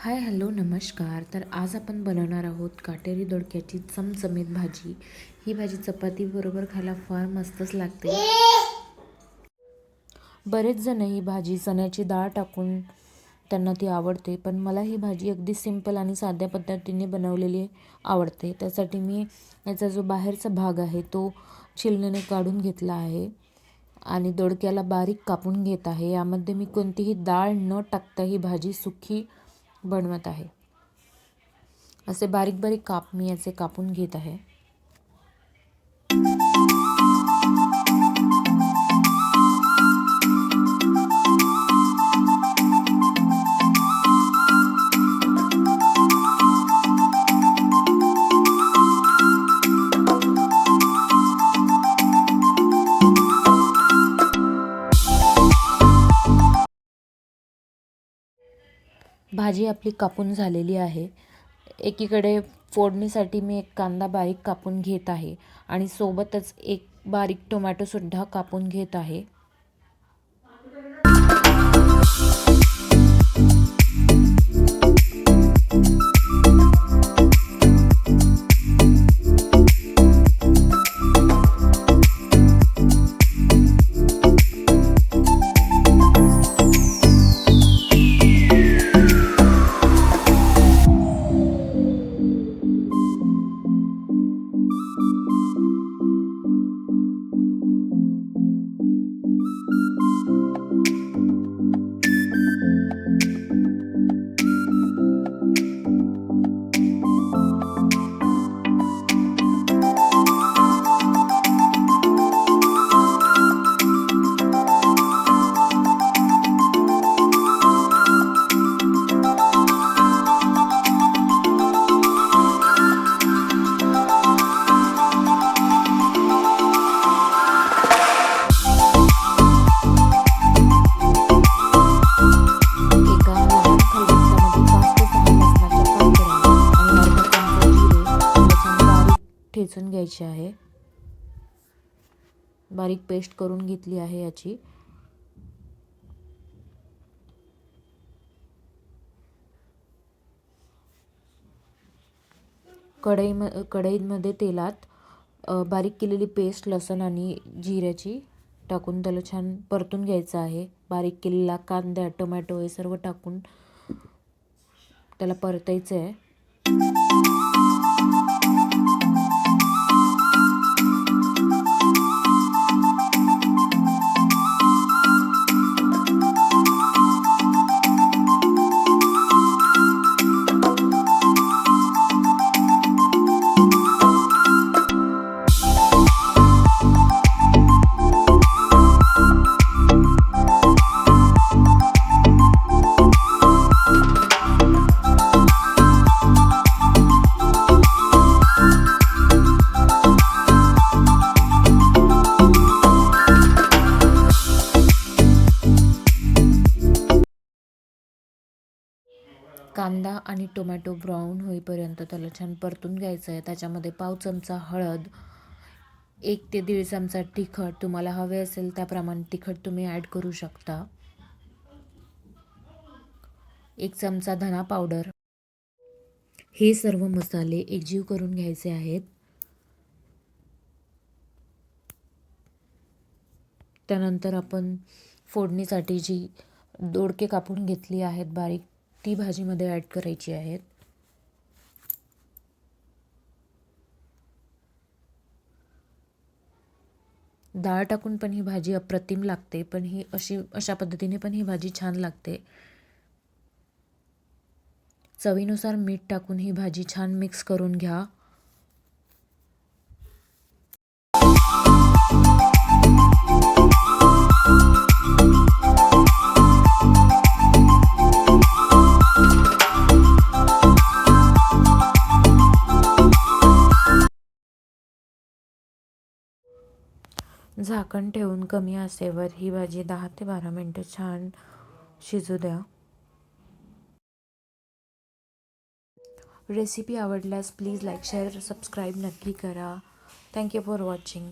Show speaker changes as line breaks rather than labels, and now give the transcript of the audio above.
Hi hello नमस्कार. तर आज आपण बनवणार आहोत काटेरी दोडक्याची चमचमीत भाजी. ही भाजी चपातीबरोबर खायला फार मस्तच लागते. बरेच जण ही भाजी चण्याची डाळ टाकून त्यांना ती आवडते, पण मला ही भाजी अगदी सिंपल आणि साध्या पद्धतीने बनवलेली आवडते. त्यासाठी मी याचा जो बाहेरचा भाग आहे तो छिलनीने काढून घेतला आहे आणि दोडक्याला बारीक कापून घेत आहे. यामध्ये मी कोणतीही डाळ न टाकता ही भाजी सुकी बनवत आहे. असे बारीक बारीक काप मी याचे कापून घेत आहे. भाजी आपली कापून झालेली आहे. एकीकडे फोडणीसाठी मी एक कांदा बारीक कापून घेत आहे आणि सोबतच एक बारीक टोमॅटोसुद्धा कापून घेत आहे. ठेचून घ्यायची आहे. बारीक पेस्ट करून घेतली आहे याची. कढईमध्ये तेलात बारीक केलेली पेस्ट लसूण आणि जिऱ्याची टाकून त्याला छान परतून घ्यायचं आहे. बारीक केलेला कांदा टोमॅटो हे सर्व टाकून त्याला परतायचं आहे. कांदा आणि टोमॅटो ब्राऊन होईपर्यंत त्याला छान परतून घ्यायचं आहे. त्याच्यामध्ये पाव चमचा हळद, 1 ते 1.5 चमचा तिखट, तुम्हाला हवे असेल त्याप्रमाणे तिखट तुम्ही ॲड करू शकता. 1 चमचा धना पावडर. हे सर्व मसाले एकजीव करून घ्यायचे आहेत. त्यानंतर आपण फोडणीसाठी जी दोडके कापून घेतली आहेत बारीक, ती भाजीमध्ये ॲड करायची आहेत. डाळ टाकून पण ही भाजी अप्रतिम लागते, पण ही अशा पद्धतीने पण ही भाजी छान लागते. चवीनुसार मीठ टाकून ही भाजी छान मिक्स करून घ्या. झाकण ठेवून कमी आचेवर ही भाजी 10 ते 12 मिनटं छान शिजू द्या. रेसिपी आवडल्यास प्लीज लाईक शेअर सबस्क्राईब नक्की करा. Thank you for watching.